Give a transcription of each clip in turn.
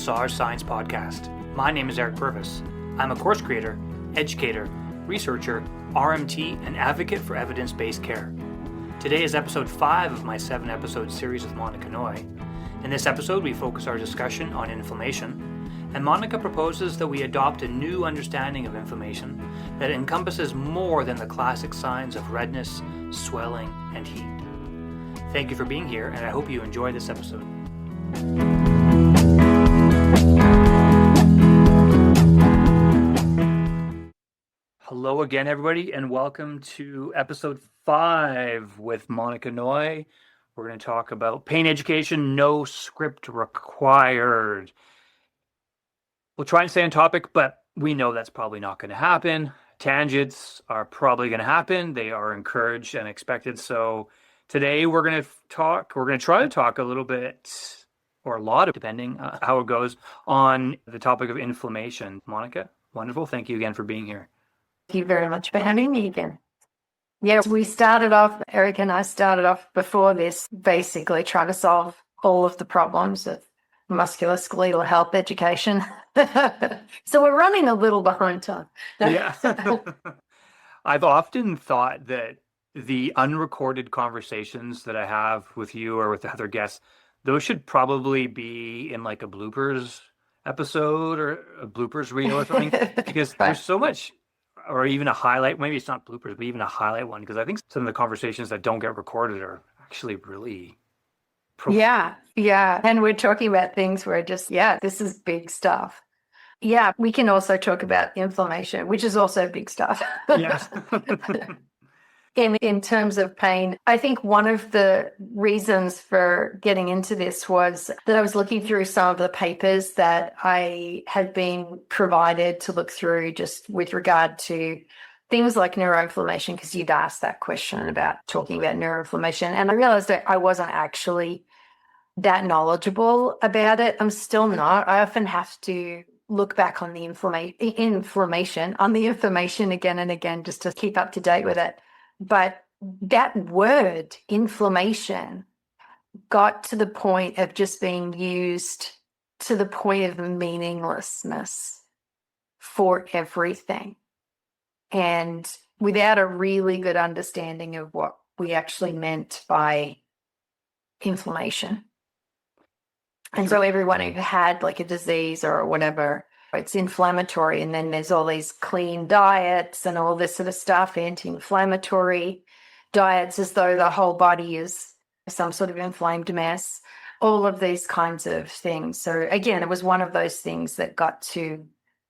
Massage Science Podcast. My name is Eric Purvis. I'm a course creator, educator, researcher, RMT, and advocate for evidence-based care. Today is episode 5 of my 7-episode series with Monica Noy. In this episode, we focus our discussion on inflammation, and Monica proposes that we adopt a new understanding of inflammation that encompasses more than the classic signs of redness, swelling, and heat. Thank you for being here, and I hope you enjoy this episode. Hello again, everybody, and welcome to episode 5 with Monica Noy. We're going to talk about pain education, no script required. We'll try and stay on topic, but we know that's probably not going to happen. Tangents are probably going to happen. They are encouraged and expected. So today we're going to try to talk a little bit, or a lot, depending how it goes, on the topic of inflammation. Monica, wonderful. Thank you again for being here. Thank you very much for having me again. Yeah, Eric and I started off before this, basically trying to solve all of the problems of musculoskeletal health education. So we're running a little behind time. Yeah. I've often thought that the unrecorded conversations that I have with you or with other guests, those should probably be in like a bloopers episode or a bloopers reel or something, because there's so much, or even a highlight. Maybe it's not bloopers, but even a highlight one, because I think some of the conversations that don't get recorded are actually really Yeah. And we're talking about things where this is big stuff. Yeah, we can also talk about inflammation, which is also big stuff. Yes. In terms of pain, I think one of the reasons for getting into this was that I was looking through some of the papers that I had been provided to look through just with regard to things like neuroinflammation, because you'd asked that question about talking about neuroinflammation. And I realized that I wasn't actually that knowledgeable about it. I'm still not. I often have to look back on the information again and again just to keep up to date with it. But that word, inflammation, got to the point of just being used to the point of meaninglessness for everything. And without a really good understanding of what we actually meant by inflammation. And so everyone who had like a disease or whatever, it's inflammatory. And then there's all these clean diets and all this sort of stuff, anti-inflammatory diets, as though the whole body is some sort of inflamed mess, all of these kinds of things. So again, it was one of those things that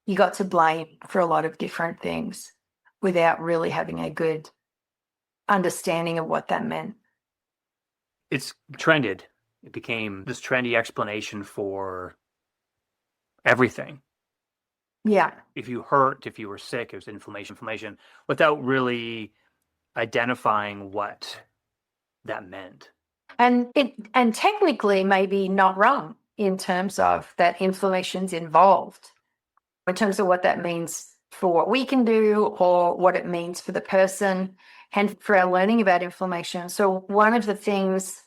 you got to blame for a lot of different things without really having a good understanding of what that meant. It's trended. It became this trendy explanation for everything. Yeah. If you were sick, it was inflammation, without really identifying what that meant. And technically maybe not wrong in terms of that inflammation's involved, in terms of what that means for what we can do or what it means for the person and for our learning about inflammation. So one of the things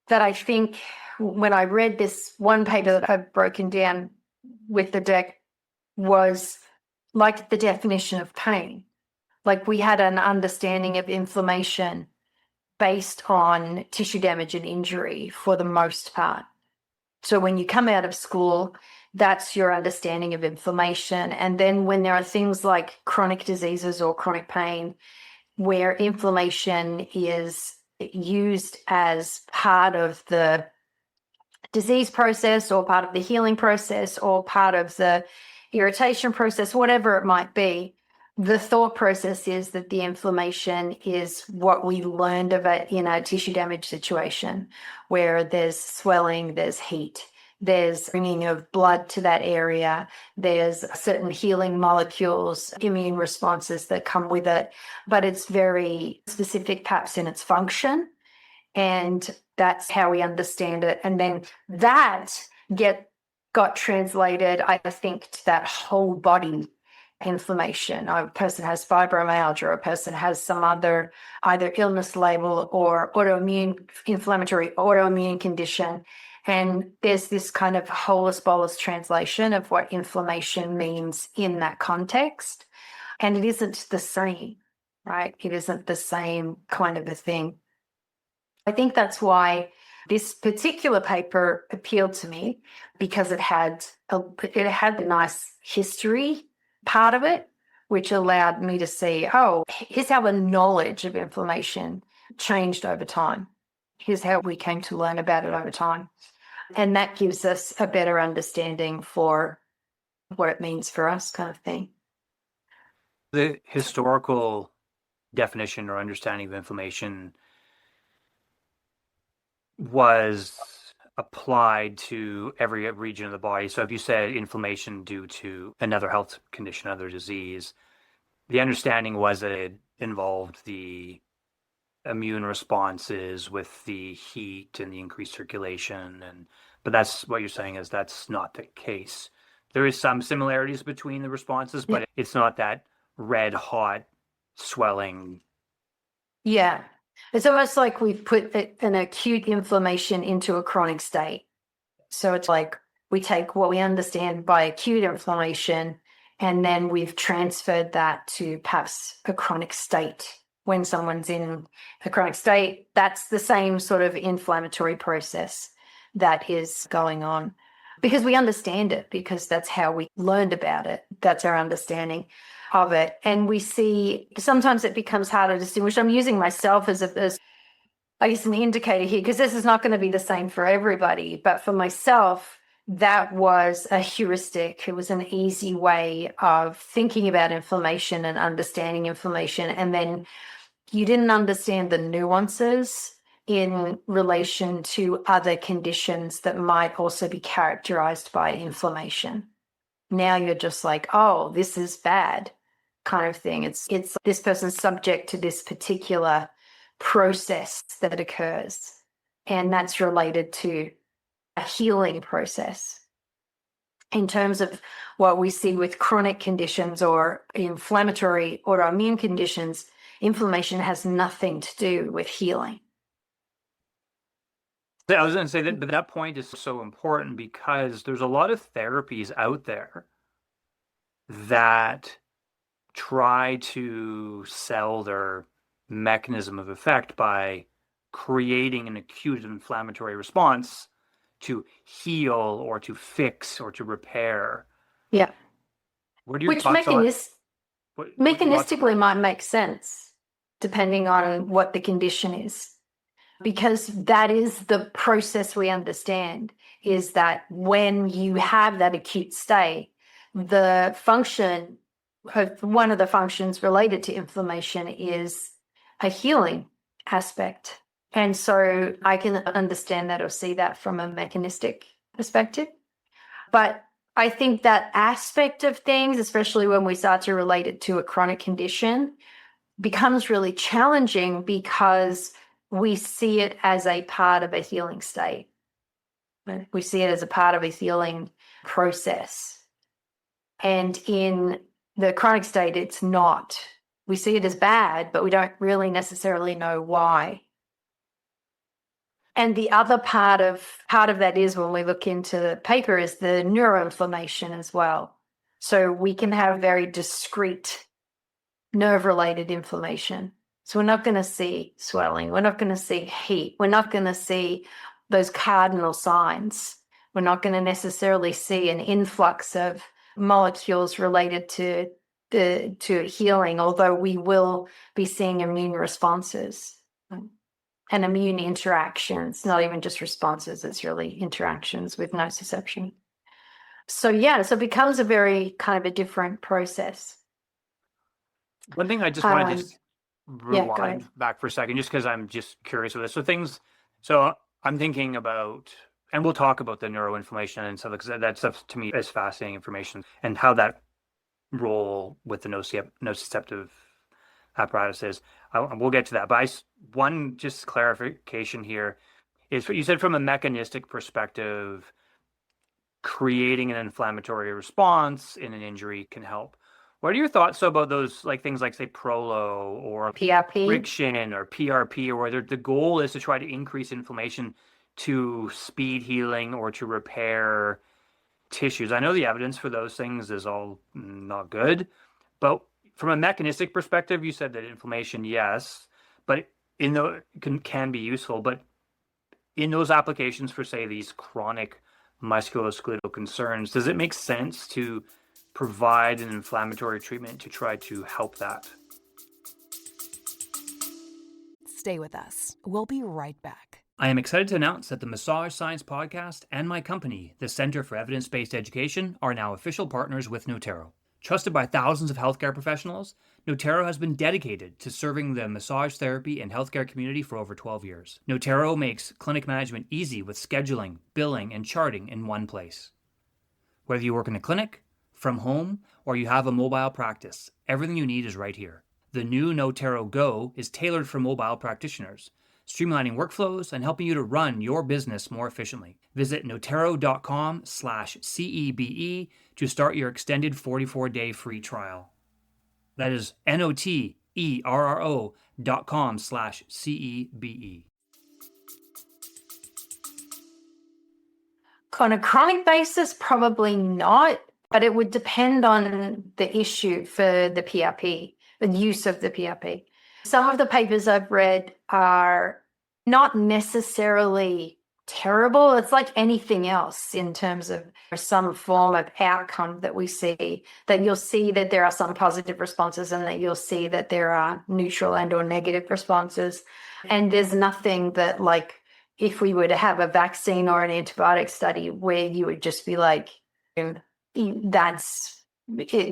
that I think when I read this one paper that I've broken down with the deck was like the definition of pain. Like we had an understanding of inflammation based on tissue damage and injury for the most part. So when you come out of school, that's your understanding of inflammation. And then when there are things like chronic diseases or chronic pain, where inflammation is used as part of the disease process or part of the healing process or part of the irritation process, whatever it might be, the thought process is that the inflammation is what we learned of it in a tissue damage situation, where there's swelling, there's heat, there's bringing of blood to that area, there's certain healing molecules, immune responses that come with it, but it's very specific perhaps in its function, and that's how we understand it. And then that got translated, I think, to that whole body inflammation. A person has fibromyalgia, or a person has some other either illness label or autoimmune condition, And there's this kind of holus bolus translation of what inflammation means in that context. And it isn't the same, right? It isn't the same kind of a thing. I think that's why this particular paper appealed to me, because it had a nice history part of it, which allowed me to see, oh, here's how the knowledge of inflammation changed over time. Here's how we came to learn about it over time. And that gives us a better understanding for what it means for us, kind of thing. The historical definition or understanding of inflammation was applied to every region of the body. So if you said inflammation due to another health condition, another disease, the understanding was that it involved the immune responses with the heat and the increased circulation. But that's what you're saying is that's not the case. There is some similarities between the responses, but it's not that red hot swelling. Yeah. It's almost like we've put an acute inflammation into a chronic state. So it's like we take what we understand by acute inflammation, and then we've transferred that to perhaps a chronic state. When someone's in a chronic state, that's the same sort of inflammatory process that is going on, because we understand it, because that's how we learned about it. That's our understanding of it. And we see sometimes it becomes harder to distinguish. I'm using myself as I guess an indicator here, because this is not going to be the same for everybody. But for myself, that was a heuristic. It was an easy way of thinking about inflammation and understanding inflammation. And then you didn't understand the nuances in relation to other conditions that might also be characterized by inflammation. Now you're just like, oh, this is bad, kind of thing. It's this person's subject to this particular process that occurs, and that's related to a healing process. In terms of what we see with chronic conditions or inflammatory autoimmune conditions, inflammation has nothing to do with healing. I was going to say that, but that point is so important because there's a lot of therapies out there that try to sell their mechanism of effect by creating an acute inflammatory response to heal or to fix or to repair. Yeah. What are your Which thoughts mechanistically might make sense depending on what the condition is, because that is the process we understand, is that when you have that acute state, the function of one of the functions related to inflammation is a healing aspect. And so I can understand that or see that from a mechanistic perspective. But I think that aspect of things, especially when we start to relate it to a chronic condition, becomes really challenging because we see it as a part of a healing state. We see it as a part of a healing process. And in the chronic state, it's not. We see it as bad, but we don't really necessarily know why. And the other part of that is, when we look into the paper, is the neuroinflammation as well. So we can have very discrete nerve-related inflammation. So we're not going to see swelling. We're not going to see heat. We're not going to see those cardinal signs. We're not going to necessarily see an influx of molecules related to healing, although we will be seeing immune responses and immune interactions, not even just responses, it's really interactions with nociception. So it becomes a very kind of a different process. One thing I just want to just go rewind ahead. back for a second, just because I'm just curious with this. So I'm thinking about, and we'll talk about the neuroinflammation and stuff, because that stuff to me is fascinating information, and how that role with the nociceptive apparatus is. We'll get to that. But one just clarification here is what you said from a mechanistic perspective, creating an inflammatory response in an injury can help. What are your thoughts about those, like things like, say, Prolo or PRP, friction or PRP, or whether the goal is to try to increase inflammation to speed healing or to repair tissues. I know the evidence for those things is all not good, but from a mechanistic perspective, you said that inflammation, yes, but in the can be useful, but in those applications for, say, these chronic musculoskeletal concerns, does it make sense to provide an inflammatory treatment to try to help that? Stay with us. We'll be right back. I am excited to announce that the Massage Science Podcast and my company, the Center for Evidence-Based Education, are now official partners with Noterro. Trusted by thousands of healthcare professionals, Noterro has been dedicated to serving the massage therapy and healthcare community for over 12 years. Noterro makes clinic management easy with scheduling, billing, and charting in one place. Whether you work in a clinic, from home, or you have a mobile practice, everything you need is right here. The new Noterro Go is tailored for mobile practitioners, streamlining workflows and helping you to run your business more efficiently. Visit noterro.com/CEBE to start your extended 44-day free trial. That is NOTERRO.com/CEBE. On a chronic basis, probably not, but it would depend on the issue for the PRP, the use of the PRP. Some of the papers I've read are not necessarily terrible. It's like anything else in terms of some form of outcome that we see, that you'll see that there are some positive responses and that you'll see that there are neutral and or negative responses. And there's nothing that, like, if we were to have a vaccine or an antibiotic study where you would just be like, it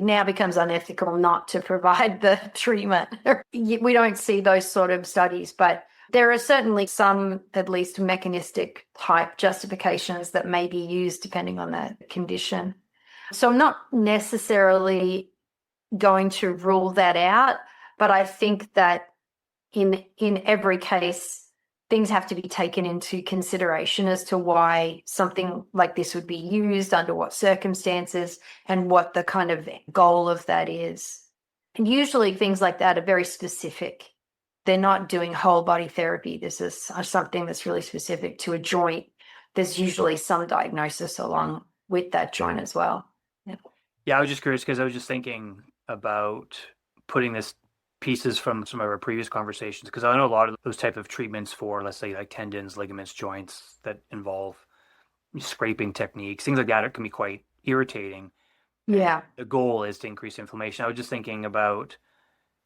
now becomes unethical not to provide the treatment. We don't see those sort of studies, but there are certainly some, at least mechanistic type justifications that may be used depending on the condition. So I'm not necessarily going to rule that out, but I think that in every case, things have to be taken into consideration as to why something like this would be used, under what circumstances, and what the kind of goal of that is. And usually things like that are very specific. They're not doing whole body therapy. This is something that's really specific to a joint. There's usually some diagnosis along with that joint as well. Yeah, I was just curious because I was just thinking about putting this pieces from some of our previous conversations, because I know a lot of those type of treatments for, let's say, like tendons, ligaments, joints that involve scraping techniques, things like that, it can be quite irritating. Yeah. The goal is to increase inflammation. I was just thinking about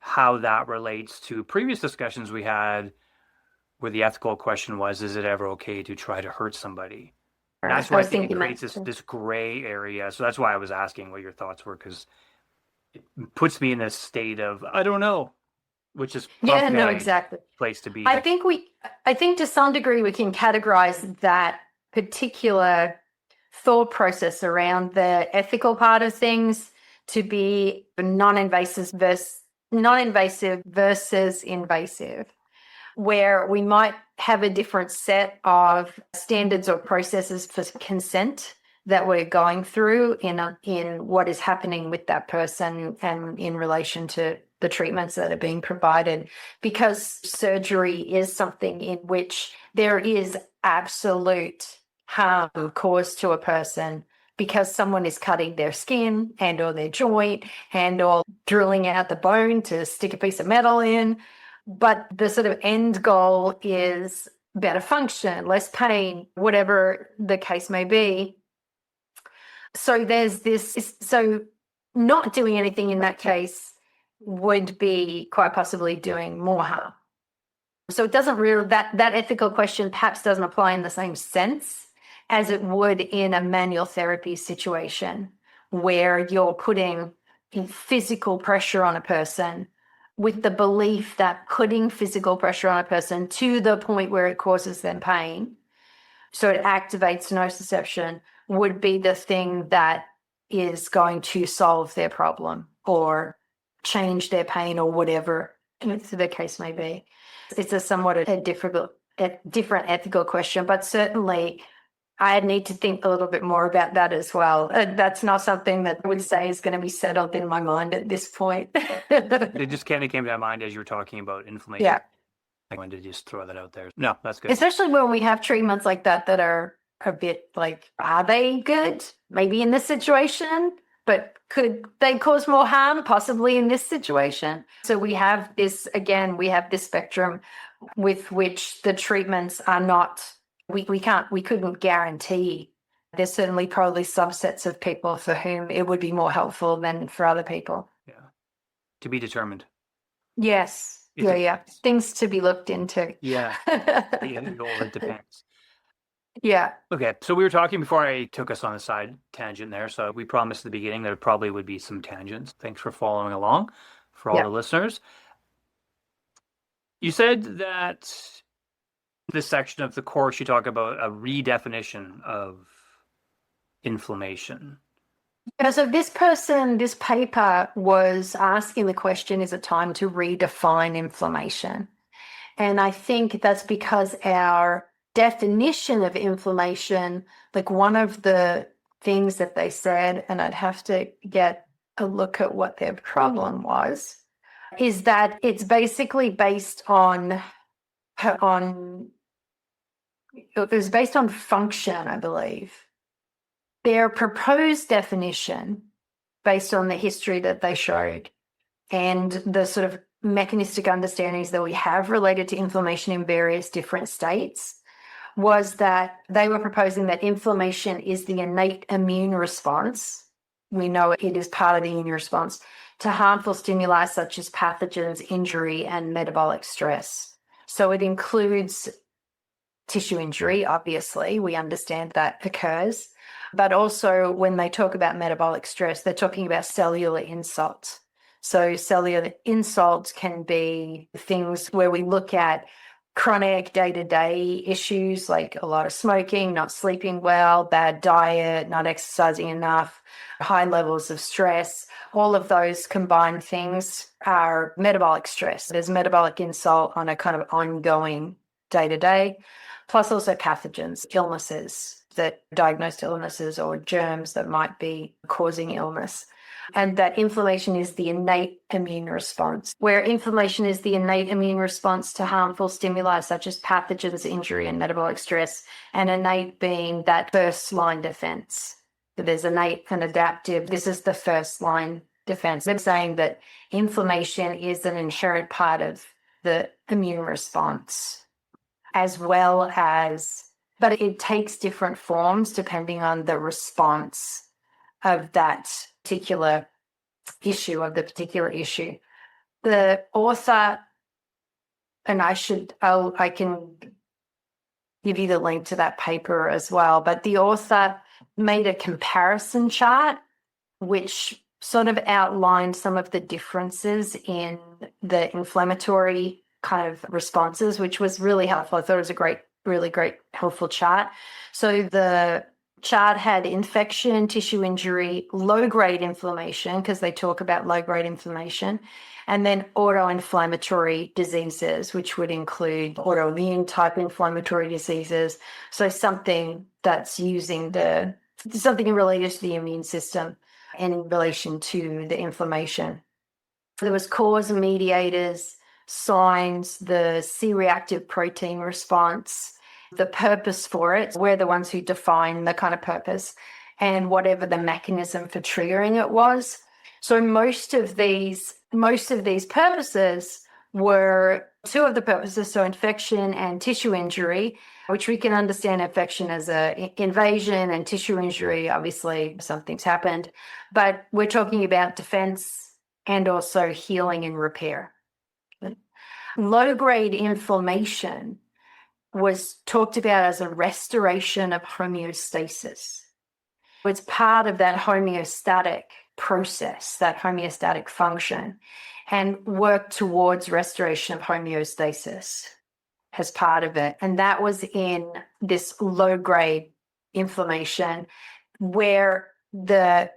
how that relates to previous discussions we had where the ethical question was, is it ever okay to try to hurt somebody? And that's why I think it creates this gray area. So that's why I was asking what your thoughts were, because it puts me in this state of, I don't know, which is exactly place to be. I think to some degree we can categorize that particular thought process around the ethical part of things to be non-invasive versus invasive, where we might have a different set of standards or processes for consent that we're going through in what is happening with that person and in relation to the treatments that are being provided, because surgery is something in which there is absolute harm caused to a person because someone is cutting their skin and or their joint and or drilling out the bone to stick a piece of metal in. But the sort of end goal is better function, less pain, whatever the case may be. So there's this, so not doing anything in that case would be quite possibly doing more harm. So it doesn't really, that ethical question perhaps doesn't apply in the same sense as it would in a manual therapy situation where you're putting physical pressure on a person with the belief that putting physical pressure on a person to the point where it causes them pain, so it activates nociception, would be the thing that is going to solve their problem or change their pain or whatever the case may be. It's a somewhat a different ethical question, but certainly I need to think a little bit more about that as well. That's not something that I would say is going to be settled in my mind at this point. It just kind of came to my mind as you were talking about inflammation. Yeah. I wanted to just throw that out there. No, that's good. Especially when we have treatments like that that are a bit like, are they good? Maybe in this situation, but could they cause more harm? Possibly in this situation. So we have this, again, we have this spectrum with which the treatments are not, we couldn't guarantee. There's certainly probably subsets of people for whom it would be more helpful than for other people. Yeah. To be determined. Yes. Yeah. Things to be looked into. Yeah. It depends. Yeah. Okay. So we were talking before I took us on a side tangent there. So we promised at the beginning there probably would be some tangents. Thanks for following along for all the listeners. You said that this section of the course, you talk about a redefinition of inflammation. Yeah, so this paper was asking the question, is it time to redefine inflammation? And I think that's because our definition of inflammation, like one of the things that they said, and I'd have to get a look at what their problem was, is that it's basically based on it was based on function, I believe. Their proposed definition, based on the history that they showed and the sort of mechanistic understandings that we have related to inflammation in various different states, was that they were proposing that inflammation is the innate immune response. We know it is part of the immune response to harmful stimuli such as pathogens, injury, and metabolic stress. So it includes tissue injury, obviously. We understand that occurs. But also when they talk about metabolic stress, they're talking about cellular insults. So cellular insults can be things where we look at chronic day-to-day issues like a lot of smoking, not sleeping well, bad diet, not exercising enough, high levels of stress. All of those combined things are metabolic stress. There's metabolic insult on a kind of ongoing day-to-day, plus also pathogens, illnesses, that diagnosed illnesses or germs that might be causing illness. And that inflammation is the innate immune response, where inflammation is the innate immune response to harmful stimuli such as pathogens, injury, and metabolic stress, and innate being that first line defense. So there's innate and adaptive. This is the first line defense. They're saying that inflammation is an inherent part of the immune response, as well as, but it takes different forms depending on the response of that particular issue, The author, and I can give you the link to that paper as well, but the author made a comparison chart which sort of outlined some of the differences in the inflammatory kind of responses, which was really helpful. I thought it was a really great, helpful chart. So the chart had infection, tissue injury, low-grade inflammation, because they talk about low-grade inflammation, and then autoinflammatory diseases, which would include autoimmune type inflammatory diseases. So something that's something related to the immune system and in relation to the inflammation. There was cause and mediators, signs, the C-reactive protein response, the purpose for it. We're the ones who define the kind of purpose and whatever the mechanism for triggering it was. So most of these purposes were two of the purposes, so infection and tissue injury, which we can understand infection as an invasion and tissue injury, obviously something's happened, but we're talking about defense and also healing and repair. Low-grade inflammation was talked about as a restoration of homeostasis. It's part of that homeostatic process, that homeostatic function, and work towards restoration of homeostasis as part of it. And that was in this low-grade inflammation where the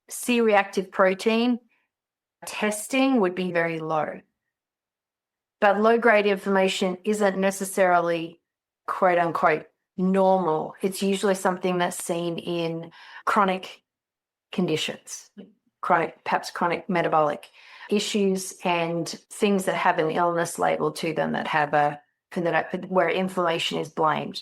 C-reactive protein testing would be very low. But low-grade inflammation isn't necessarily quote unquote normal. It's usually something that's seen in chronic conditions, perhaps chronic metabolic issues and things that have an illness label to them, that have a where inflammation is blamed,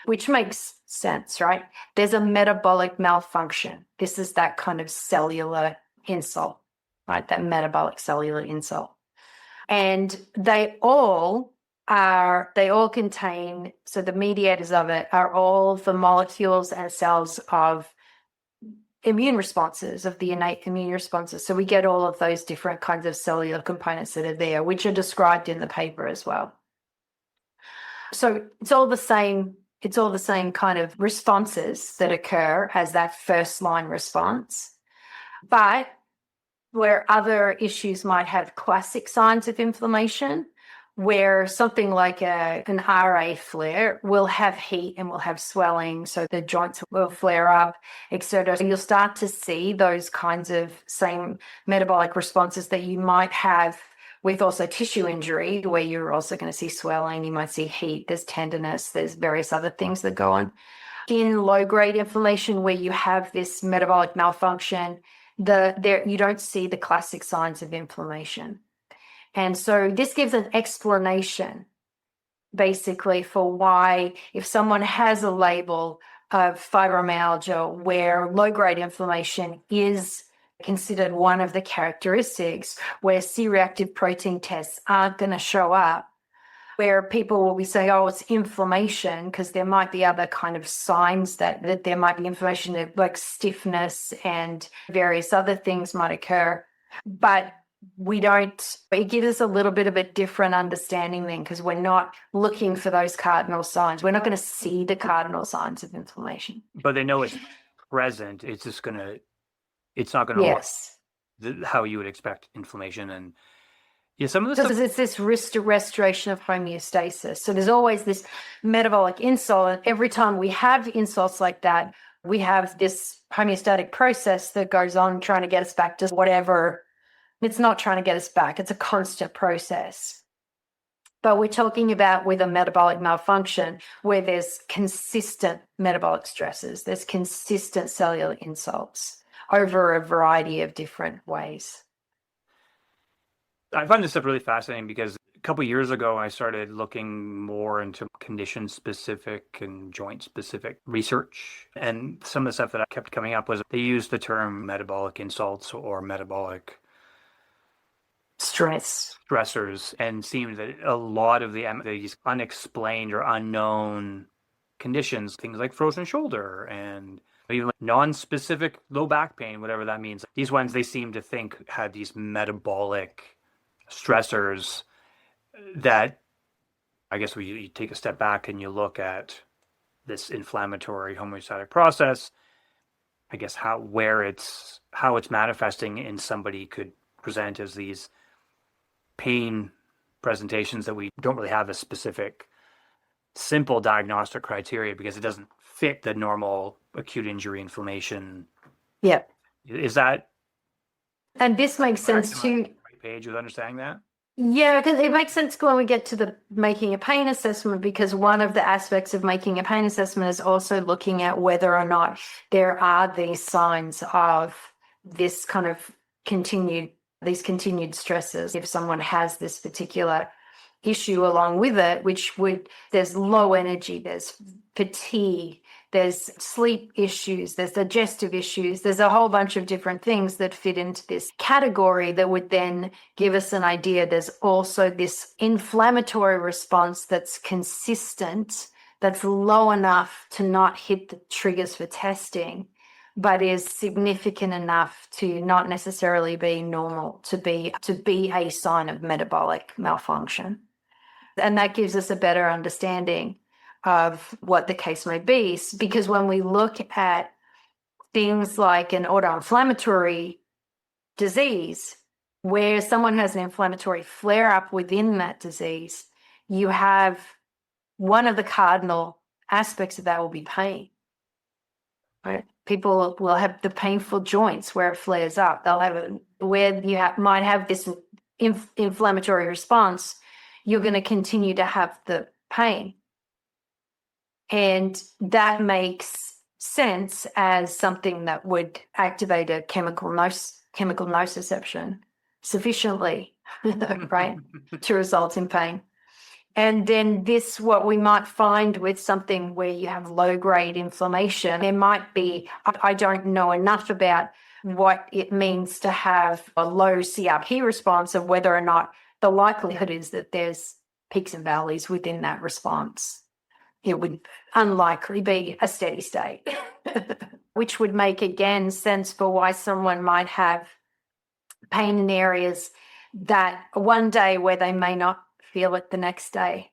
which makes sense, right? There's a metabolic malfunction. This is that kind of cellular insult, right? That metabolic cellular insult. And they all contain, so the mediators of it are all the molecules and cells of immune responses, of the innate immune responses. So we get all of those different kinds of cellular components that are there, which are described in the paper as well. So it's all the same kind of responses that occur as that first line response. But where other issues might have classic signs of inflammation, where something like an RA flare will have heat and will have swelling, so the joints will flare up, etc. So you'll start to see those kinds of same metabolic responses that you might have with also tissue injury, where you're also going to see swelling, you might see heat, there's tenderness, there's various other things that go on. In low-grade inflammation, where you have this metabolic malfunction, you don't see the classic signs of inflammation. And so this gives an explanation, basically, for why if someone has a label of fibromyalgia where low-grade inflammation is considered one of the characteristics, where C-reactive protein tests aren't going to show up, where people will be saying, oh, it's inflammation, because there might be other kind of signs that there might be inflammation, like stiffness and various other things might occur. But it gives us a little bit of a different understanding then, because we're not looking for those cardinal signs. We're not going to see the cardinal signs of inflammation. But they know it's present. It's not going to yes. look how you would expect inflammation. And yeah, some of the stuff. It's this restoration of homeostasis. So there's always this metabolic insult. And every time we have insults like that, we have this homeostatic process that goes on trying to get us back to whatever. It's not trying to get us back. It's a constant process. But we're talking about with a metabolic malfunction where there's consistent metabolic stresses, there's consistent cellular insults over a variety of different ways. I find this stuff really fascinating because a couple of years ago, I started looking more into condition-specific and joint-specific research. And some of the stuff that I kept coming up was they used the term metabolic insults or metabolic stressors, and seemed that a lot of these unexplained or unknown conditions, things like frozen shoulder and even like non-specific low back pain, whatever that means, these ones they seem to think had these metabolic stressors that, I guess, you take a step back and you look at this inflammatory homeostatic process, I guess how it's manifesting in somebody could present as these pain presentations that we don't really have a specific simple diagnostic criteria because it doesn't fit the normal acute injury inflammation. Yep. Is that? And this makes sense too. Right page with understanding that? Yeah, because it makes sense when we get to the making a pain assessment, because one of the aspects of making a pain assessment is also looking at whether or not there are these signs of this kind of continued stresses. If someone has this particular issue along with it, there's low energy, there's fatigue, there's sleep issues, there's digestive issues, there's a whole bunch of different things that fit into this category that would then give us an idea. There's also this inflammatory response that's consistent, that's low enough to not hit the triggers for testing, but is significant enough to not necessarily be normal, to be a sign of metabolic malfunction. And that gives us a better understanding of what the case may be. Because when we look at things like an autoinflammatory disease, where someone has an inflammatory flare-up within that disease, you have one of the cardinal aspects of that will be pain. Right? People will have the painful joints where it flares up. They'll have where you might have this inflammatory response. You're going to continue to have the pain. And that makes sense as something that would activate a chemical nociception sufficiently, right, to result in pain. And then this, what we might find with something where you have low-grade inflammation, there might be, I don't know enough about what it means to have a low CRP response, of whether or not the likelihood is that there's peaks and valleys within that response. It would unlikely be a steady state, which would make, again, sense for why someone might have pain in areas that one day where they may not feel it the next day,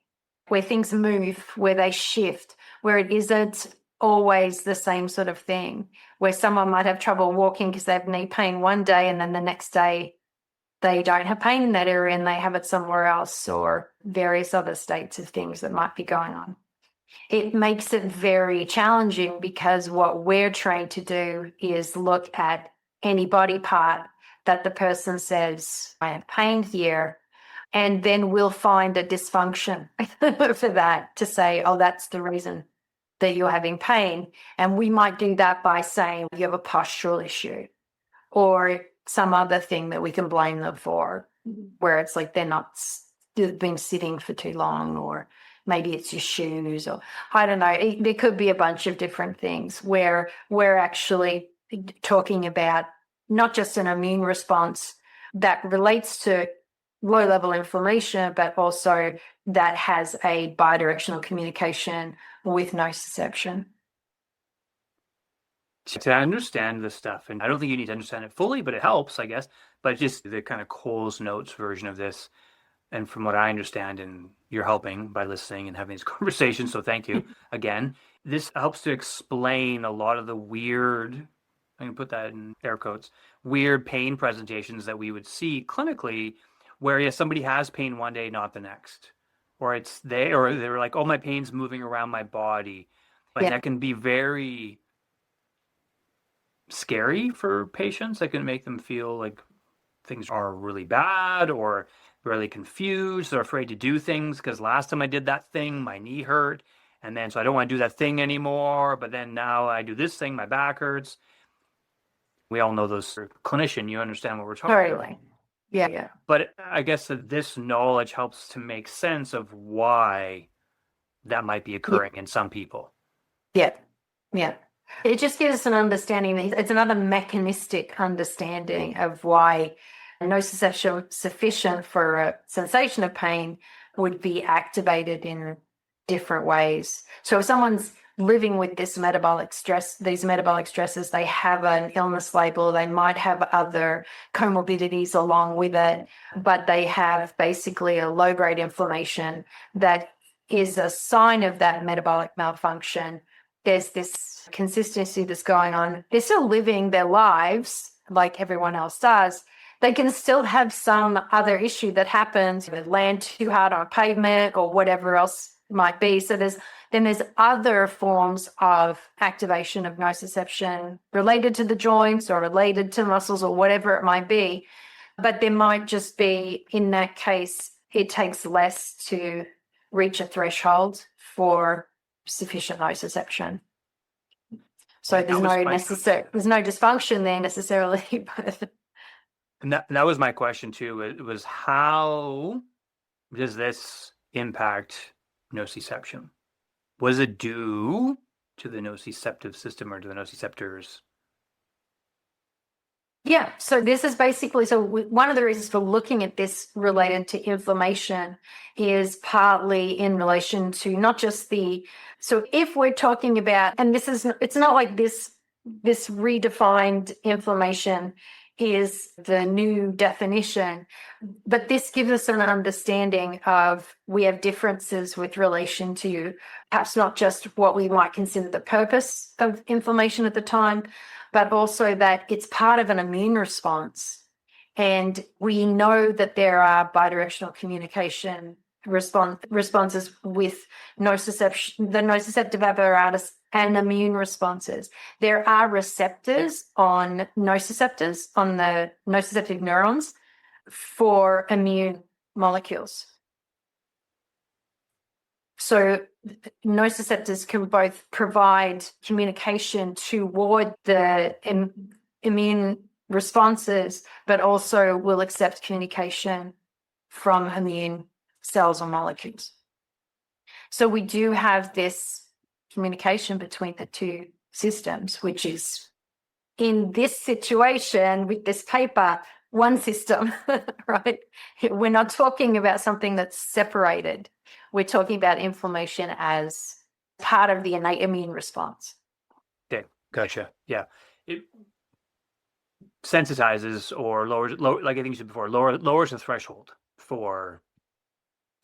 where things move, where they shift, where it isn't always the same sort of thing, where someone might have trouble walking because they have knee pain one day and then the next day they don't have pain in that area and they have it somewhere else, or various other states of things that might be going on. It makes it very challenging because what we're trained to do is look at any body part that the person says, I have pain here, and then we'll find a dysfunction for that to say, oh, that's the reason that you're having pain. And we might do that by saying you have a postural issue or some other thing that we can blame them for, where it's like they've been sitting for too long, or maybe it's your shoes, or I don't know. There could be a bunch of different things where we're actually talking about not just an immune response that relates to low-level inflammation, but also that has a bidirectional communication with nociception. To understand this stuff, and I don't think you need to understand it fully, but it helps, I guess. But just the kind of Cole's Notes version of this, and from what I understand, and you're helping by listening and having these conversations, so thank you again. This helps to explain a lot of the weird, I can put that in air quotes, weird pain presentations that we would see clinically, where yes, somebody has pain one day, not the next, or they're like, oh, my pain's moving around my body, and that can be very scary for patients. That can make them feel like things are really bad or really confused. They're afraid to do things because last time I did that thing, my knee hurt. And then, so I don't want to do that thing anymore. But then now I do this thing, my back hurts. We all know those. Clinician, you understand what we're talking about. Yeah. But I guess that this knowledge helps to make sense of why that might be occurring in some people. Yeah. It just gives us an understanding. It's another mechanistic understanding of why nociception sufficient for a sensation of pain would be activated in different ways. So if someone's living with this metabolic stress, these metabolic stresses, they have an illness label, they might have other comorbidities along with it, but they have basically a low-grade inflammation that is a sign of that metabolic malfunction. There's this consistency that's going on. They're still living their lives like everyone else does. They can still have some other issue that happens, they land too hard on pavement or whatever else it might be. So there's other forms of activation of nociception related to the joints or related to muscles or whatever it might be. But there might just be, in that case, it takes less to reach a threshold for sufficient nociception. So there's no dysfunction there necessarily. And that was my question too. It was, how does this impact nociception? Was it due to the nociceptive system or to the nociceptors? Yeah, so this is basically, one of the reasons for looking at this related to inflammation is partly in relation to not just so if we're talking about, and it's not like this redefined inflammation is the new definition, but this gives us an understanding of we have differences with relation to perhaps not just what we might consider the purpose of inflammation at the time, but also that it's part of an immune response. And we know that there are bidirectional communication responses with nociception, the nociceptive apparatus, and immune responses. There are receptors on nociceptors, on the nociceptive neurons, for immune molecules. So nociceptors can both provide communication toward the immune responses, but also will accept communication from immune cells or molecules. So we do have this communication between the two systems, which is in this situation with this paper, one system, right? We're not talking about something that's separated. We're talking about inflammation as part of the innate immune response. Okay, gotcha. Yeah. It sensitizes or lowers, like I think you said before, lowers the threshold for.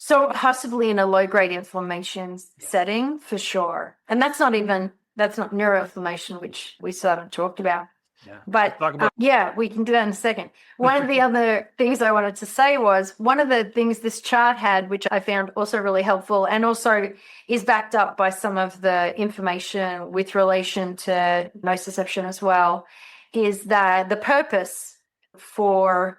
So possibly in a low-grade inflammation setting, for sure. And that's not neuroinflammation, which we sort of talked about. Yeah. But Talk about yeah, we can do that in a second. One of the other things I wanted to say was one of the things this chart had, which I found also really helpful and also is backed up by some of the information with relation to nociception as well, is that the purpose for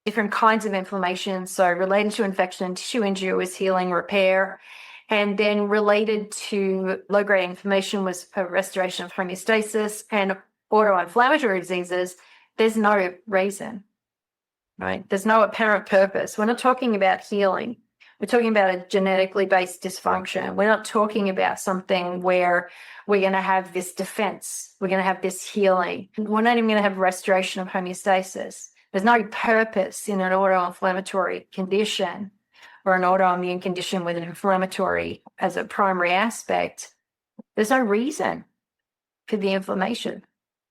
different kinds of inflammation, so related to infection and tissue injury was healing, repair, and then related to low-grade inflammation was a restoration of homeostasis, and autoinflammatory diseases, there's no reason, right? There's no apparent purpose. We're not talking about healing. We're talking about a genetically based dysfunction. We're not talking about something where we're going to have this defense. We're going to have this healing. We're not even going to have restoration of homeostasis. There's no purpose in an autoinflammatory condition or an autoimmune condition with an inflammatory as a primary aspect. There's no reason for the inflammation.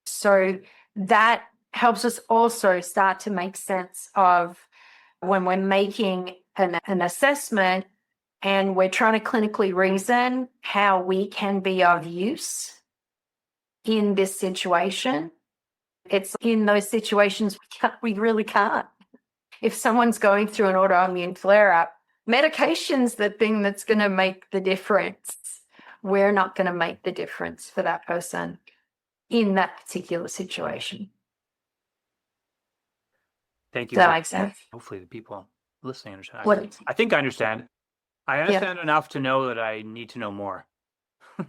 So that helps us also start to make sense of when we're making an assessment and we're trying to clinically reason how we can be of use in this situation. It's in those situations we really can't. If someone's going through an autoimmune flare-up, medication's the thing that's going to make the difference. We're not going to make the difference for that person in that particular situation. Thank you. Does that make sense? Hopefully the people listening understand. What? I think I understand. I understand enough to know that I need to know more.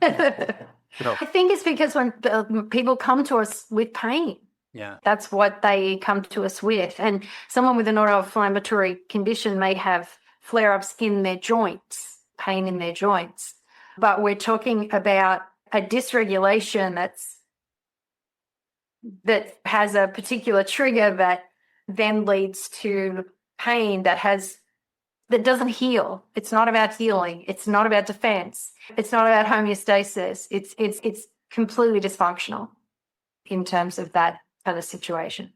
So, I think it's because when people come to us with pain, yeah, that's what they come to us with. And someone with an autoinflammatory condition may have flare-ups in their joints, pain in their joints. But we're talking about a dysregulation that has a particular trigger that then leads to pain that doesn't heal. It's not about healing. It's not about defense. It's not about homeostasis. It's completely dysfunctional in terms of that kind of situation.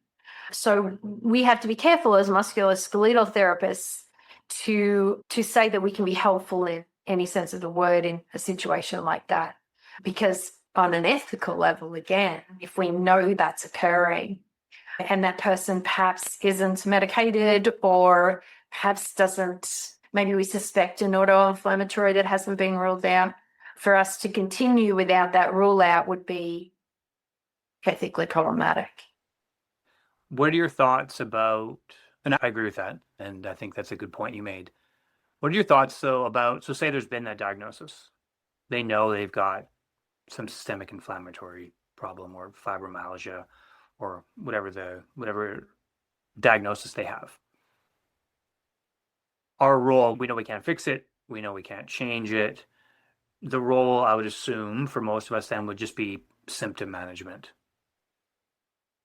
So we have to be careful as musculoskeletal therapists to say that we can be helpful in any sense of the word in a situation like that. Because on an ethical level, again, if we know that's occurring and that person perhaps isn't medicated or perhaps doesn't, maybe we suspect an autoinflammatory that hasn't been ruled out, for us to continue without that rule out would be ethically problematic. What are your thoughts about, and I agree with that, and I think that's a good point you made. What are your thoughts, though, about, so say there's been that diagnosis. They know they've got some systemic inflammatory problem or fibromyalgia or whatever diagnosis they have. Our role, we know we can't fix it. We know we can't change it. The role, I would assume, for most of us then would just be symptom management.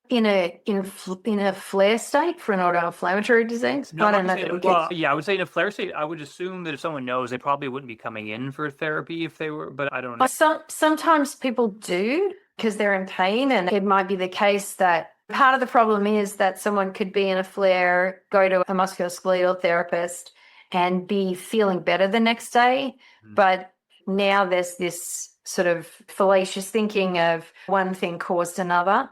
In a flare state for an autoinflammatory disease? No, I don't know. well, yeah, I would say in a flare state, I would assume that if someone knows, they probably wouldn't be coming in for therapy if they were, but I don't know. Sometimes people do because they're in pain, and it might be the case that part of the problem is that someone could be in a flare, go to a musculoskeletal therapist and be feeling better the next day. But now there's this sort of fallacious thinking of one thing caused another.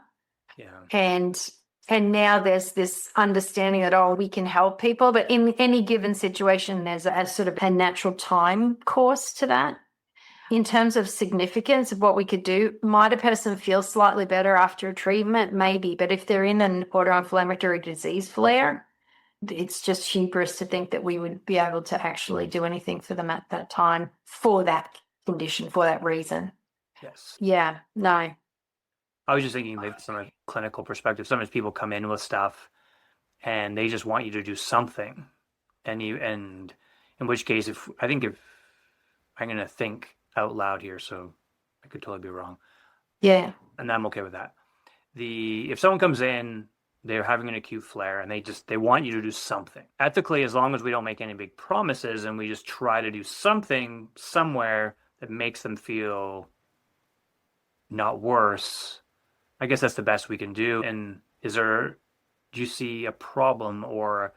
Yeah. And now there's this understanding that, oh, we can help people. But in any given situation, there's a sort of a natural time course to that. In terms of significance of what we could do, might a person feel slightly better after a treatment? Maybe. But if they're in an autoinflammatory disease flare, it's just hubris to think that we would be able to actually do anything for them at that time for that condition, for that reason. Yes. Yeah, no. I was just thinking, like, from a clinical perspective, sometimes people come in with stuff and they just want you to do something. And in which case, if I'm going to think out loud here, so I could totally be wrong. Yeah. And I'm okay with that. If someone comes in, they're having an acute flare and they want you to do something. Ethically, as long as we don't make any big promises and we just try to do something somewhere that makes them feel not worse, I guess that's the best we can do. And do you see a problem or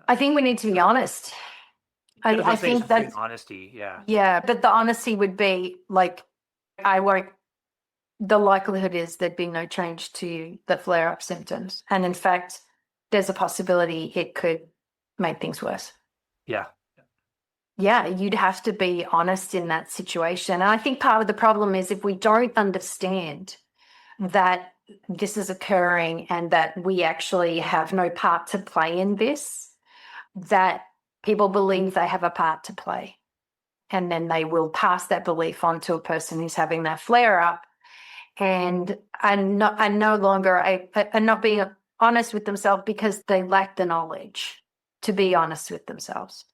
I think we need to be honest. I think that's honesty, yeah. Yeah, but the honesty would be like, the likelihood is there'd be no change to the flare-up symptoms. And in fact, there's a possibility it could make things worse. Yeah. Yeah, you'd have to be honest in that situation. And I think part of the problem is if we don't understand that this is occurring and that we actually have no part to play in this, that people believe they have a part to play. And then they will pass that belief on to a person who's having that flare up and are no longer are not being honest with themselves because they lack the knowledge to be honest with themselves.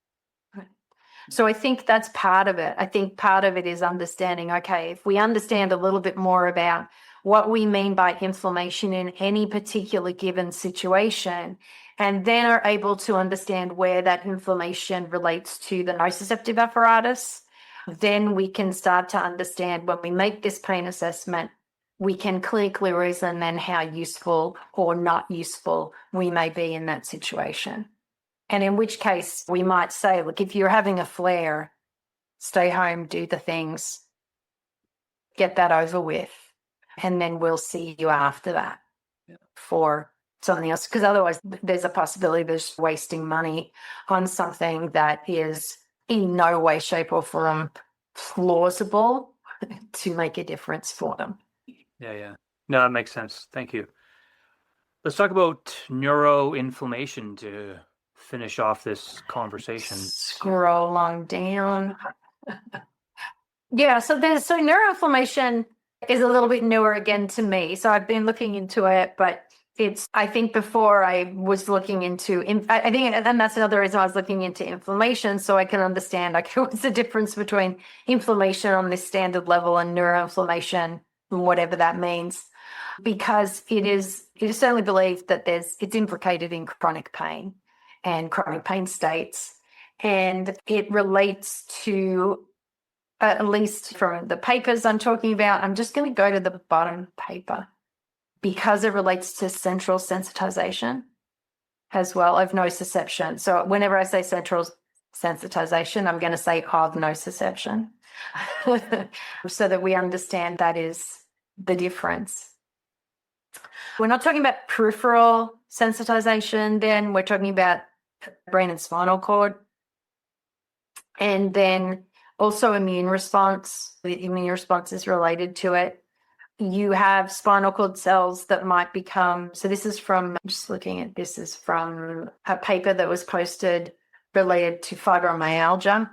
So I think that's part of it. I think part of it is understanding, okay, if we understand a little bit more about what we mean by inflammation in any particular given situation, and then are able to understand where that inflammation relates to the nociceptive apparatus, then we can start to understand when we make this pain assessment, we can clinically reason then how useful or not useful we may be in that situation. And in which case we might say, look, if you're having a flare, stay home, do the things, get that over with, and then we'll see you after that for something else. Because otherwise there's a possibility there's wasting money on something that is in no way, shape or form plausible to make a difference for them. Yeah. No, that makes sense. Thank you. Let's talk about neuroinflammation to finish off this conversation. Scroll on down. Yeah, so neuroinflammation is a little bit newer again to me. So I've been looking into it, but I think before I was looking into, and that's another reason I was looking into inflammation, so I can understand, okay, what's the difference between inflammation on this standard level and neuroinflammation, whatever that means, because it is certainly believed that it's implicated in chronic pain and chronic pain states, and it relates to, at least from the papers I'm talking about, I'm just going to go to the bottom paper, because it relates to central sensitization as well of nociception. So whenever I say central sensitization, I'm going to say of nociception so that we understand that is the difference. We're not talking about peripheral sensitization then, we're talking about brain and spinal cord. And then also immune response. The immune response is related to it. You have spinal cord cells that might become, so this is from, I'm just looking at, this is from a paper that was posted related to fibromyalgia.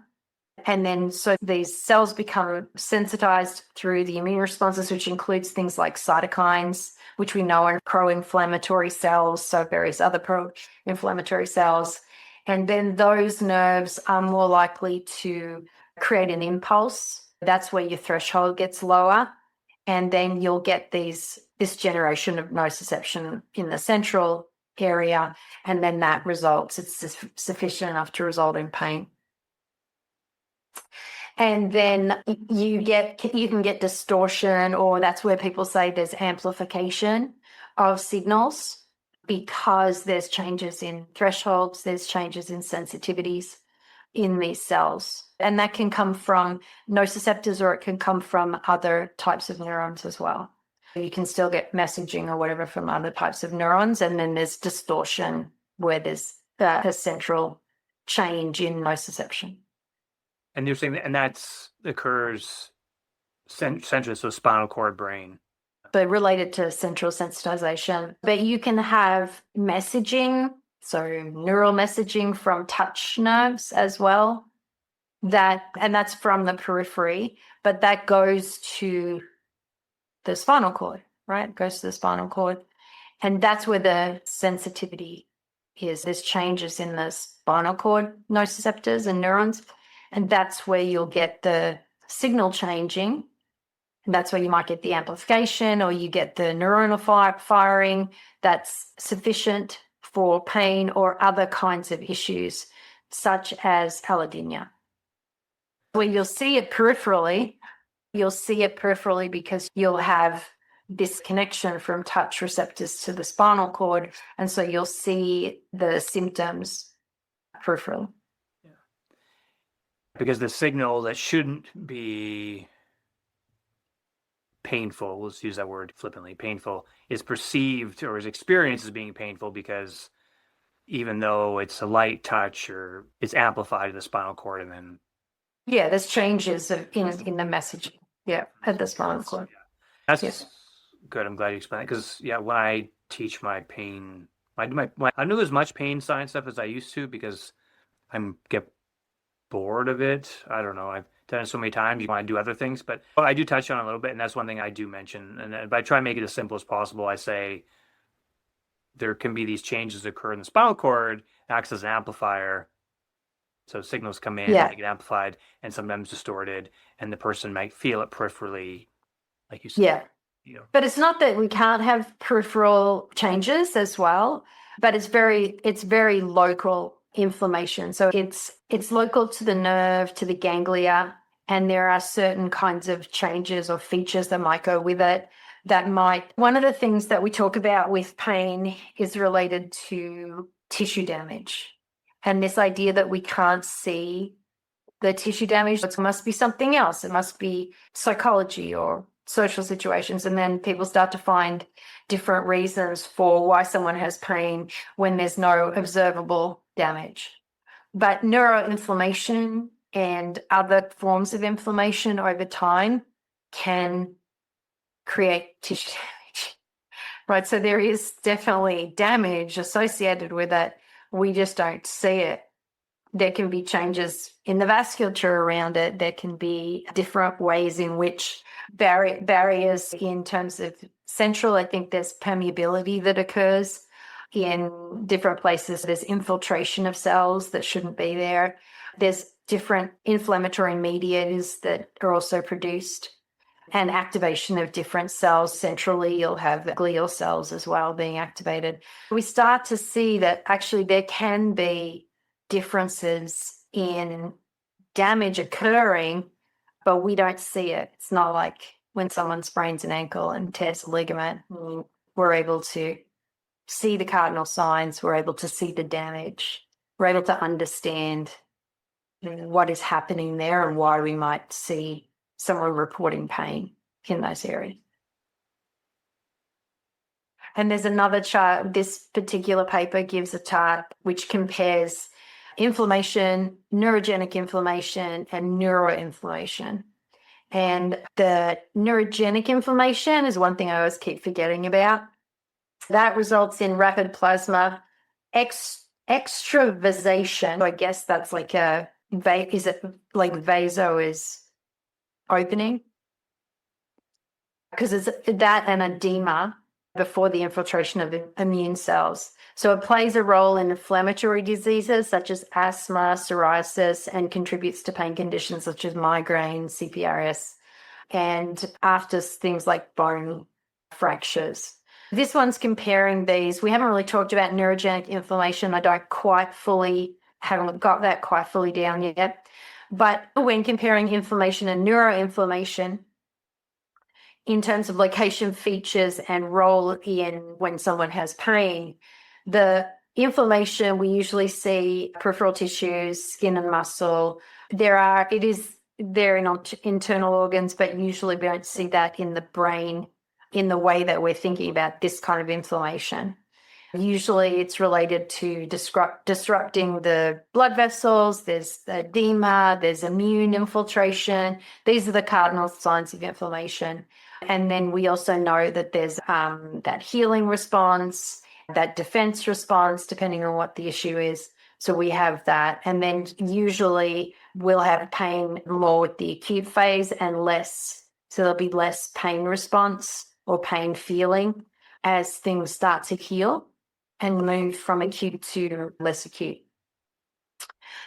And then so these cells become sensitized through the immune responses, which includes things like cytokines, which we know are pro-inflammatory cells, so various other pro-inflammatory cells. And then those nerves are more likely to create an impulse. That's where your threshold gets lower. And then you'll get this generation of nociception in the central area. And then that results, it's sufficient enough to result in pain. And then you can get distortion, or that's where people say there's amplification of signals because there's changes in thresholds, there's changes in sensitivities in these cells. And that can come from nociceptors, or it can come from other types of neurons as well. You can still get messaging or whatever from other types of neurons. And then there's distortion where there's a central change in nociception. And you're saying that occurs centrally, so spinal cord, brain. But related to central sensitization. But you can have messaging, so neural messaging from touch nerves as well. And that's from the periphery, but that goes to the spinal cord, right? It goes to the spinal cord. And that's where the sensitivity is. There's changes in the spinal cord nociceptors and neurons. And that's where you'll get the signal changing. And that's where you might get the amplification, or you get the neuronal firing that's sufficient for pain or other kinds of issues, such as allodynia. Where you'll see it peripherally, because you'll have this connection from touch receptors to the spinal cord. And so you'll see the symptoms peripherally. Yeah. Because the signal that shouldn't be painful, let's use that word flippantly, painful, is perceived or is experienced as being painful because even though it's a light touch or it's amplified in the spinal cord, and then there's changes in the messaging at the spinal cord. That's good. I'm glad you explained it, because when I teach my pain, I don't do as much pain science stuff as I used to because I get bored of it. I don't know. I've done it so many times. You want to do other things, but I do touch on it a little bit, and that's one thing I do mention. And I try and make it as simple as possible. I say there can be these changes that occur in the spinal cord, acts as an amplifier. So signals come in, they get amplified, and sometimes distorted, and the person might feel it peripherally, like you said. Yeah. But it's not that we can't have peripheral changes as well, but it's very local inflammation. So it's local to the nerve, to the ganglia, and there are certain kinds of changes or features that might go with it. One of the things that we talk about with pain is related to tissue damage. And this idea that we can't see the tissue damage, it must be something else. It must be psychology or social situations. And then people start to find different reasons for why someone has pain when there's no observable damage. But neuroinflammation and other forms of inflammation over time can create tissue damage, right? So there is definitely damage associated with it. We just don't see it. There can be changes in the vasculature around it. There can be different ways in which barriers in terms of central, I think there's permeability that occurs in different places. There's infiltration of cells that shouldn't be there. There's different inflammatory mediators that are also produced, and activation of different cells. Centrally, you'll have glial cells as well being activated. We start to see that actually there can be differences in damage occurring, but we don't see it. It's not like when someone sprains an ankle and tears a ligament, we're able to see the cardinal signs, we're able to see the damage, we're able to understand what is happening there and why we might see someone reporting pain in those areas. And there's another chart. This particular paper gives a chart which compares inflammation, neurogenic inflammation, and neuroinflammation. And the neurogenic inflammation is one thing I always keep forgetting about. That results in rapid plasma extravasation. I guess that's like is it like vaso is opening? Because it's that and edema before the infiltration of immune cells. So it plays a role in inflammatory diseases such as asthma, psoriasis, and contributes to pain conditions such as migraine, CPRS, and after things like bone fractures. This one's comparing these. We haven't really talked about neurogenic inflammation. I haven't got that quite fully down yet. But when comparing inflammation and neuroinflammation, in terms of location, features, and role in when someone has pain, the inflammation we usually see peripheral tissues, skin and muscle. There in internal organs, but usually we don't see that in the brain in the way that we're thinking about this kind of inflammation. Usually it's related to disrupting the blood vessels, there's edema, there's immune infiltration. These are the cardinal signs of inflammation. And then we also know that there's that healing response, that defense response, depending on what the issue is. So we have that. And then usually we'll have pain more with the acute phase and less. So there'll be less pain response or pain feeling as things start to heal and move from acute to less acute.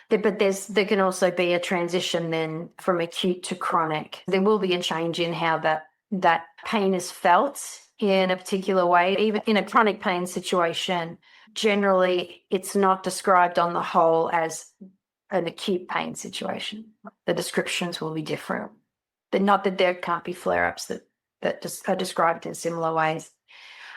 But there can also be a transition then from acute to chronic. There will be a change in how that pain is felt in a particular way. Even in a chronic pain situation, generally it's not described on the whole as an acute pain situation. The descriptions will be different. But not that there can't be flare-ups that just are described in similar ways.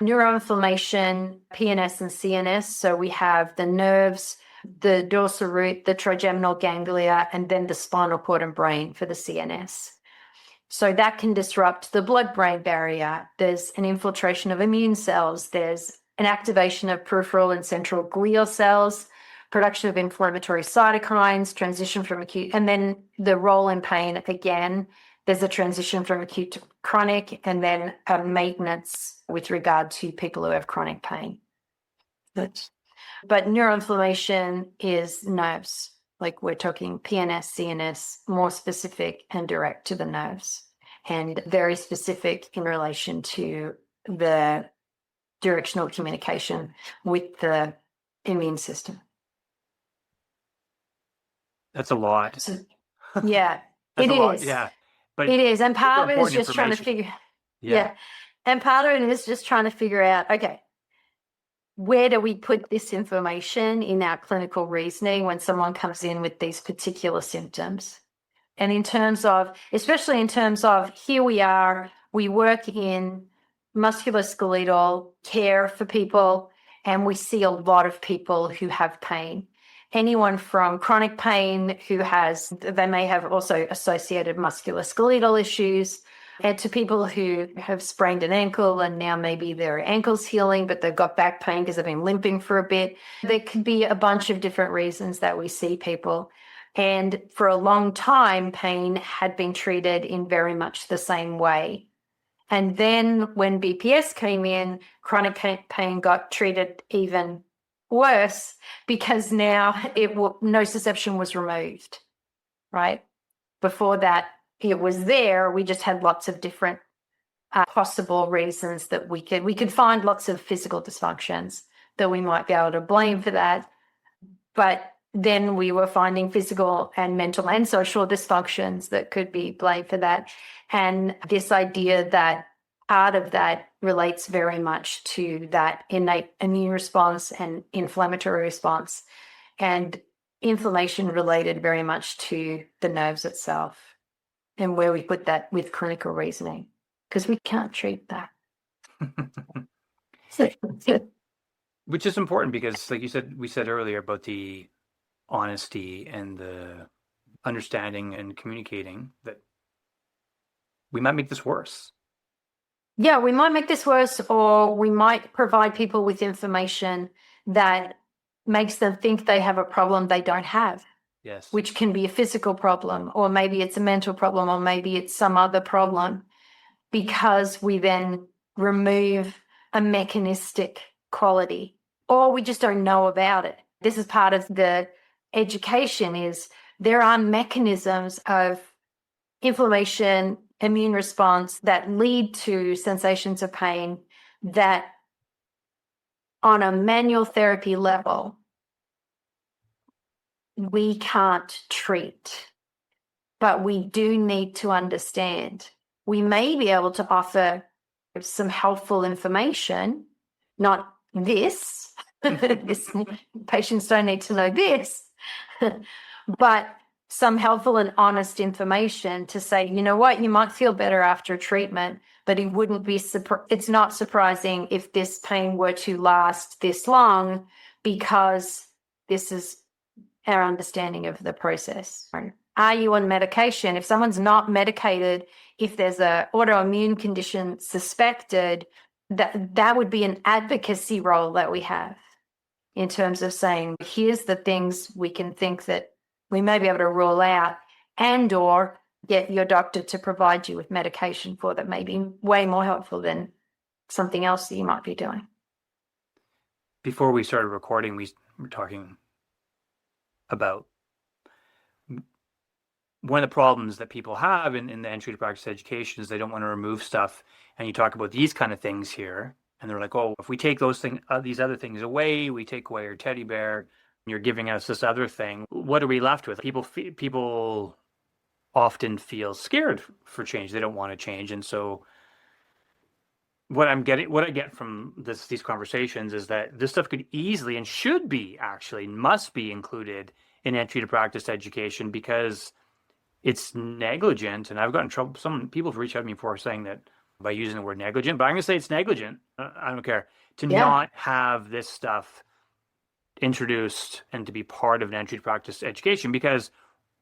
Neuroinflammation, PNS and CNS. So we have the nerves, the dorsal root, the trigeminal ganglia, and then the spinal cord and brain for the CNS. So that can disrupt the blood-brain barrier. There's an infiltration of immune cells. There's an activation of peripheral and central glial cells, production of inflammatory cytokines, transition from acute, and then the role in pain again. There's a transition from acute to chronic, and then a maintenance with regard to people who have chronic pain. But neuroinflammation is nerves, like we're talking PNS, CNS, more specific and direct to the nerves, and very specific in relation to the directional communication with the immune system. That's a lot. So, yeah, That's it a lot, is. yeah. But it is. And part of it is important just trying to information. figure, Yeah. And part of it is just trying to figure out, okay, where do we put this information in our clinical reasoning when someone comes in with these particular symptoms? And in terms of, especially in terms of, here we are, we work in musculoskeletal care for people, and we see a lot of people who have pain. Anyone from chronic pain they may have also associated musculoskeletal issues, and to people who have sprained an ankle and now maybe their ankle's healing, but they've got back pain because they've been limping for a bit. There could be a bunch of different reasons that we see people. And for a long time, pain had been treated in very much the same way. And then when BPS came in, chronic pain got treated even worse because now nociception was removed, right? Before that, it was there. We just had lots of different possible reasons that we could find lots of physical dysfunctions that we might be able to blame for that. But then we were finding physical and mental and social dysfunctions that could be blamed for that. And this idea that part of that relates very much to that innate immune response and inflammatory response, and inflammation related very much to the nerves itself, and where we put that with clinical reasoning, because we can't treat that. Which is important because, like you said, we said earlier about the honesty and the understanding and communicating that we might make this worse. Yeah, we might make this worse, or we might provide people with information that makes them think they have a problem they don't have. Yes. Which can be a physical problem, or maybe it's a mental problem, or maybe it's some other problem, because we then remove a mechanistic quality, or we just don't know about it. This is part of the education, is there are mechanisms of inflammation, immune response that lead to sensations of pain that on a manual therapy level we can't treat, but we do need to understand. We may be able to offer some helpful information, not this, patients don't need to know this, but some helpful and honest information to say, you know what, you might feel better after treatment, but it wouldn't be, it's not surprising if this pain were to last this long, because this is our understanding of the process. Are you on medication? If someone's not medicated, if there's an autoimmune condition suspected, that would be an advocacy role that we have in terms of saying, here's the things we can think that we may be able to rule out, and or get your doctor to provide you with medication for that may be way more helpful than something else that you might be doing. Before we started recording, we were talking about one of the problems that people have in the entry to practice education is they don't want to remove stuff. And you talk about these kind of things here, and they're like, oh, if we take those things, these other things away, we take away our teddy bear, You're giving us this other thing. What are we left with? People often feel scared for change. They don't want to change. And so what I get from these conversations is that this stuff could easily and should be actually must be included in entry to practice education because it's negligent. And I've gotten in trouble. Some people have reached out to me before saying that by using the word negligent, but I'm going to say it's negligent. I don't care to not have this stuff introduced and to be part of an entry to practice education, because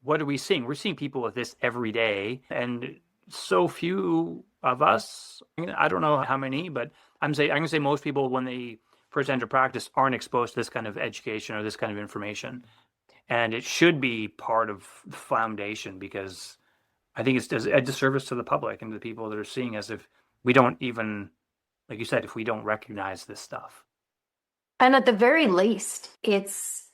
what are we seeing? We're seeing people with this every day, and so few of us, I don't know how many, but I'm going to say most people, when they first enter practice, aren't exposed to this kind of education or this kind of information. And it should be part of the foundation, because I think it's a disservice to the public and to the people that are seeing us if we don't even, like you said, if we don't recognize this stuff. And at the very least, it's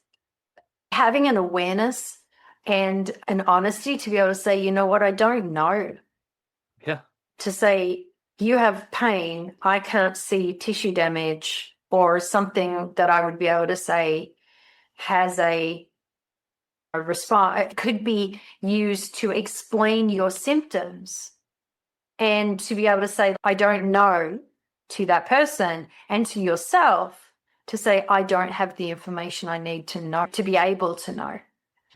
having an awareness and an honesty to be able to say, you know what, I don't know. Yeah. To say, you have pain, I can't see tissue damage, or something that I would be able to say has a response. It could be used to explain your symptoms, and to be able to say, I don't know, to that person and to yourself, to say, I don't have the information I need to know, to be able to know.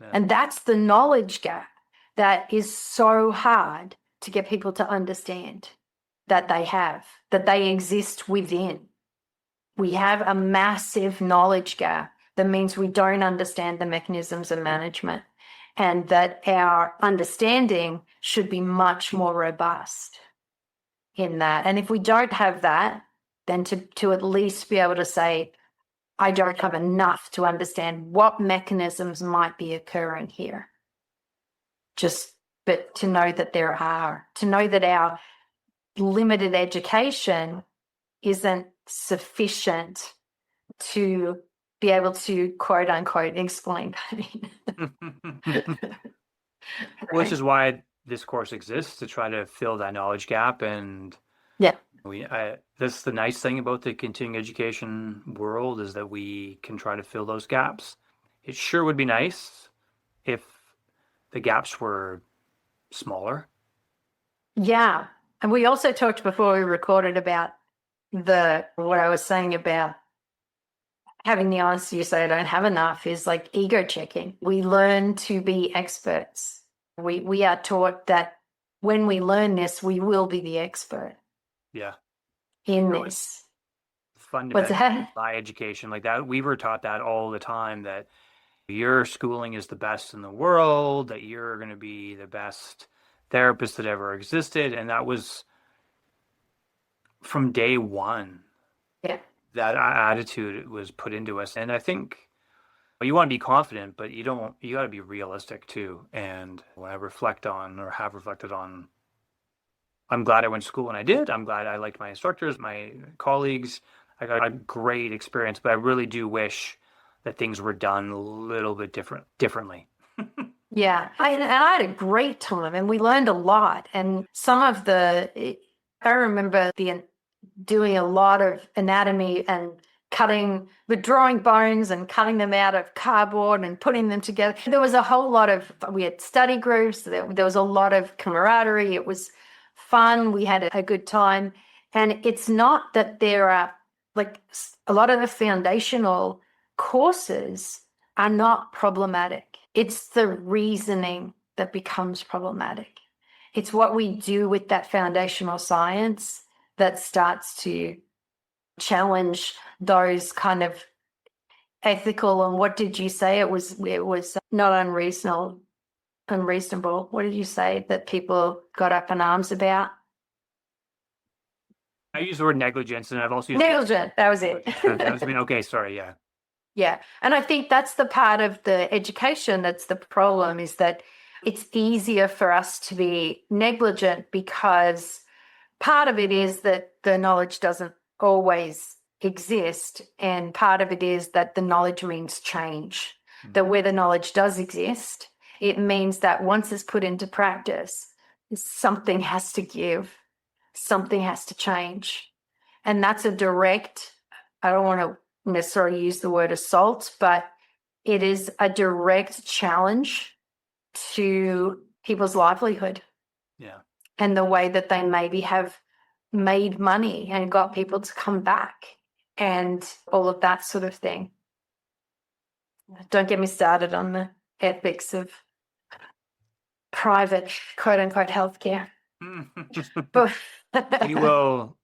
Yeah. And that's the knowledge gap that is so hard to get people to understand that they have, that they exist within. We have a massive knowledge gap that means we don't understand the mechanisms of management, and that our understanding should be much more robust in that. And if we don't have that, then to at least be able to say, I don't have enough to understand what mechanisms might be occurring here. But to know that there are, to know that our limited education isn't sufficient to be able to, quote unquote, explain pain. Which is why this course exists, to try to fill that knowledge gap. And yeah, that's the nice thing about the continuing education world, is that we can try to fill those gaps. It sure would be nice if the gaps were smaller. Yeah. And we also talked before we recorded about what I was saying about having the honesty to say I don't have enough is like ego checking. We learn to be experts. We are taught that when we learn this, we will be the expert. Yeah. In this. Fundamental by education like that. We were taught that all the time, that your schooling is the best in the world, that you're going to be the best therapist that ever existed. And that was from day one. Yeah. That attitude was put into us. And I think you want to be confident, but you got to be realistic too. And when I have reflected on, I'm glad I went to school when I did. I'm glad I liked my instructors, my colleagues. I got a great experience, but I really do wish that things were done a little bit differently. Yeah. I had a great time, and we learned a lot. And I remember doing a lot of anatomy and drawing bones and cutting them out of cardboard and putting them together. There was a whole lot we had study groups. There was a lot of camaraderie. It was fun. We had a good time. And it's not that there are, like, a lot of the foundational courses are not problematic. It's the reasoning that becomes problematic. It's what we do with that foundational science that starts to challenge those kind of ethical, and what did you say? It was not unreasonable. What did you say that people got up in arms about? I used the word negligence, and I've also used negligent. That was it. Okay, sorry, yeah. Yeah, and I think that's the part of the education that's the problem, is that it's easier for us to be negligent because part of it is that the knowledge doesn't always exist, and part of it is that the knowledge means change. Mm-hmm. That where the knowledge does exist, it means that once it's put into practice, something has to give, something has to change. And that's a direct, I don't want to necessarily use the word assault, but It is a direct challenge to people's livelihood Yeah. and the way that they maybe have made money and got people to come back and all of that sort of thing. Don't get me started on the ethics of private, quote unquote, healthcare. But We will,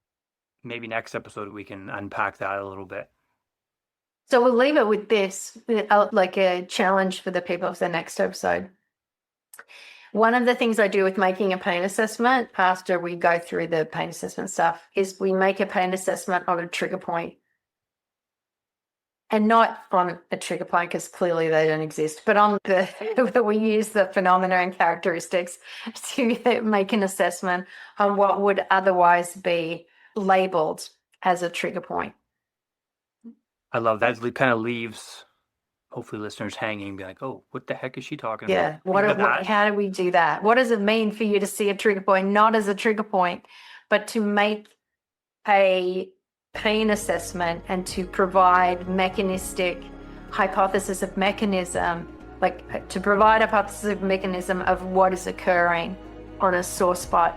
maybe next episode, we can unpack that a little bit. so we'll leave it with this, like a challenge for the people of the next episode. One of the things I do with making a pain assessment after we go through the pain assessment stuff is we make a pain assessment on a trigger point. And not on a trigger point because clearly they don't exist, but on the we use the phenomena and characteristics to make an assessment on what would otherwise be labeled as a trigger point. I love that. It kind of leaves, hopefully, listeners hanging and be like, oh, what the heck is she talking Yeah. about? How do we do that? What does it mean for you to see a trigger point, not as a trigger point, but to make a pain assessment and to provide mechanistic hypothesis of mechanism, like to provide a hypothesis of mechanism of what is occurring on a sore spot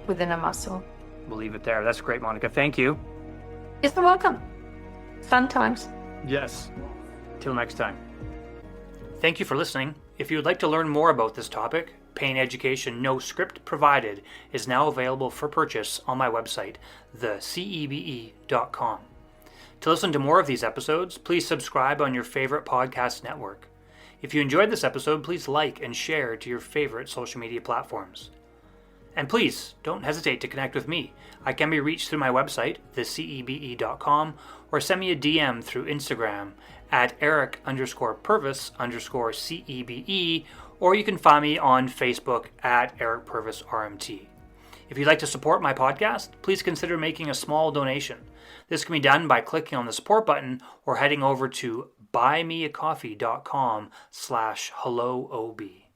within a muscle. We'll leave it there. That's great, Monica. Thank you. You're welcome. Fun times. Yes. Till next time. Thank you for listening. If you would like to learn more about this topic, Pain Education No Script Provided is now available for purchase on my website, thecebe.com. To listen to more of these episodes, please subscribe on your favorite podcast network. If you enjoyed this episode, please like and share to your favorite social media platforms. And please, don't hesitate to connect with me. I can be reached through my website, thecebe.com, or send me a DM through Instagram at Eric_Purvis_CEBE, or you can find me on Facebook at Eric Purvis RMT. If you'd like to support my podcast, please consider making a small donation. This can be done by clicking on the support button or heading over to buymeacoffee.com/helloob.